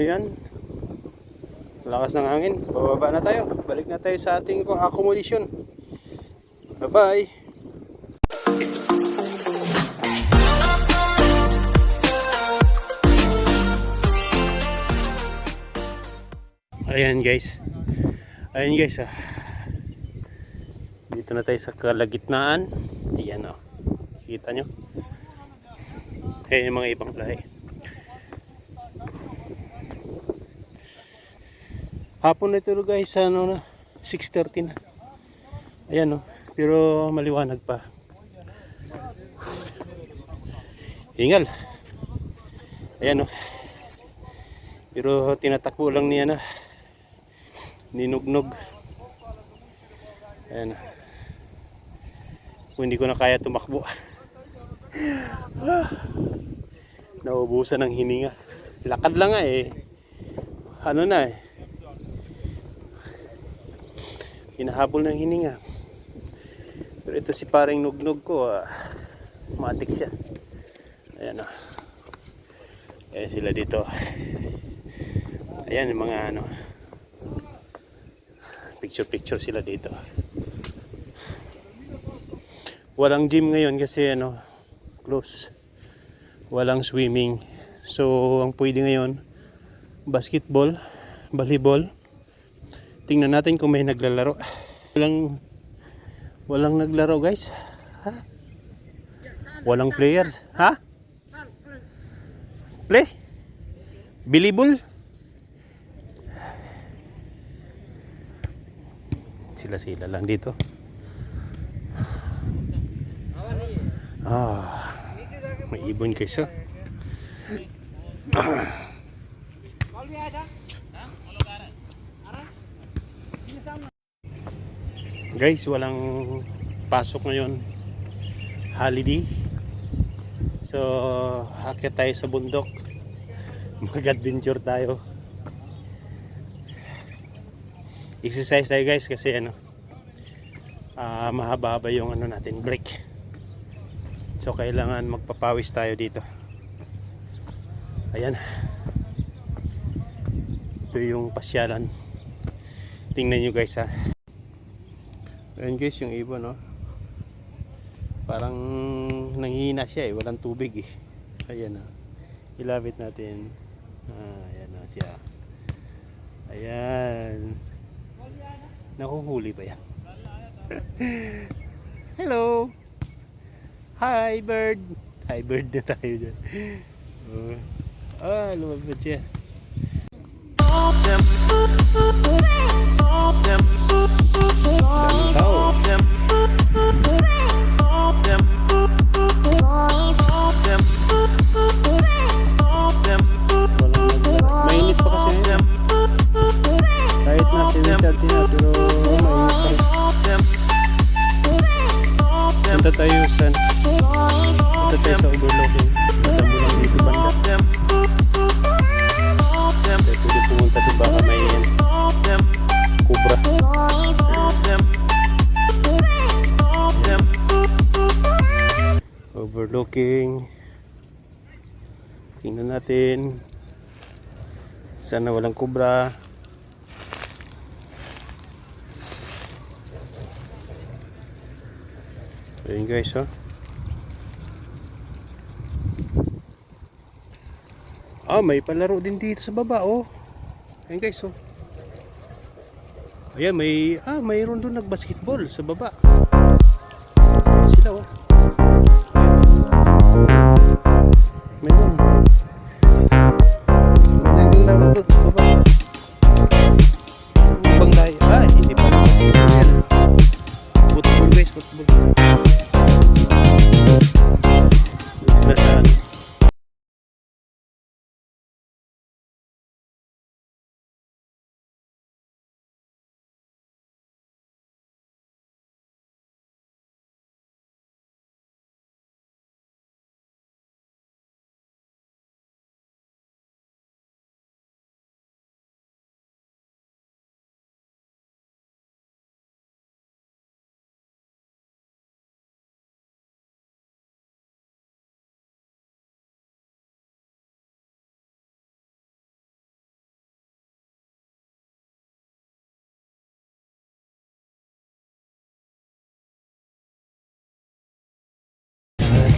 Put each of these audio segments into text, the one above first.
Ayan, lakas ng hangin. Bababa na tayo. Balik na tayo sa ating accommodation. Bye-bye. Ayan guys. Ayan guys. Dito na tayo sa kalagitnaan. Ayan o. Kita nyo? Ayan yung mga ibang lahi. Hapon na ito guys. Ano na? 6:30 na. Ayan o. Pero maliwanag pa. Hingal. Ayan o. Pero tinatakbo lang niya na. Ninugnog. Ayan. Kung hindi ko na kaya tumakbo. Naubusan ng hininga. Lakad lang nga eh. Ano na eh. Hinahabol ng hininga. Pero ito si paring nugnog ko. Matik siya. Ayan o. Ayan sila dito. Ayan yung mga ano. Picture sila dito. Walang gym ngayon kasi ano, close. Walang swimming. So ang pwede ngayon, basketball, volleyball. Tingnan natin kung may naglalaro. Walang naglaro guys. Ha? Walang players. Ha? Play? Volleyball? Sila lang dito. May ibon guys. Guys, walang pasok ngayon. Holiday. So, akyat tayo sa bundok. Mag-adventure tayo. Exercise tayo guys kasi ano, mahaba-haba yung ano natin, break. So kailangan magpapawis tayo dito. Ayan. Ito yung pasyalan. Tingnan nyo guys ha. Ayan guys yung ibon no. Parang nanghihina siya eh, walang tubig eh. Ayan ha. Ilapit natin. Ayan na siya. Ayan. Nakuhuli ba yan? Hello! Hi bird! Hi bird na tayo dyan. Lumabot siya. Daming tao. Mainit pa kasi ngayon. Kahit na sinitati na pero mainit pa rin. Punta tayo sa overlooking. Madamo lang dito banda. Kaya pwede pumunta doon baka may kubra. Overlooking. Tingnan natin. Sana walang kubra. Ayan guys may palaro din dito sa baba Ayan guys Ayan mayroon doon nagbasketball sa baba. Sila mayroon. May naglalaro doon sa baba. Ibang lahi. Hindi pa. Football guys, football.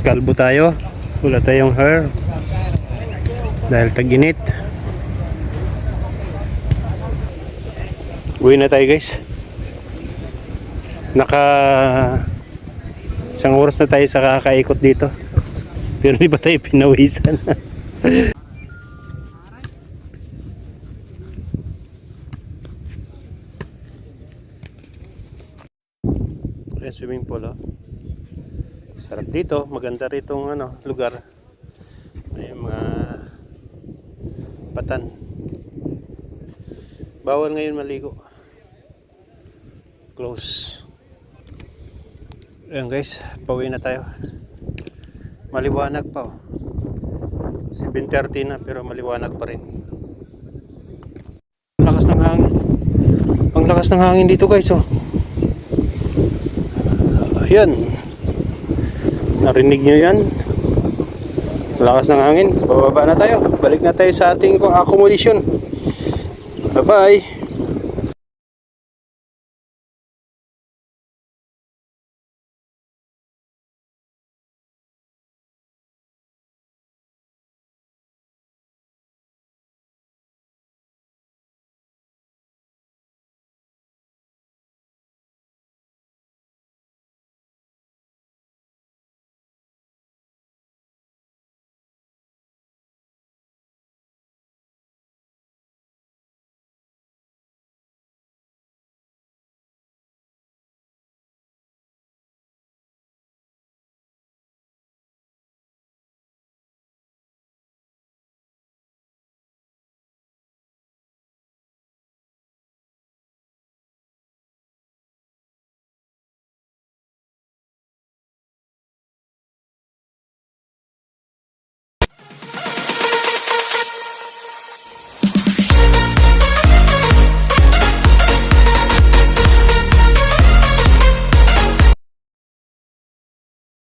Kalbo tayo. Wala tayong hair. Dahil tag-init. Uwi na tayo guys. Isang oras na tayo sa kakaikot dito. Pero di ba tayo pinawisan? Ayan, swimming pool oh. Sarap dito, maganda ritong lugar. May mga patan. Bawal ngayon maligo. Close. Ayan guys, pauwi na tayo. Maliwanag pa oh. 7:30 na pero maliwanag pa rin. Ang lakas ng hangin. Ang lakas ng hangin dito guys oh. Ayan. Narinig nyo yan? Lakas ng hangin. Bababa na tayo. Balik na tayo sa ating accommodation. Bye bye.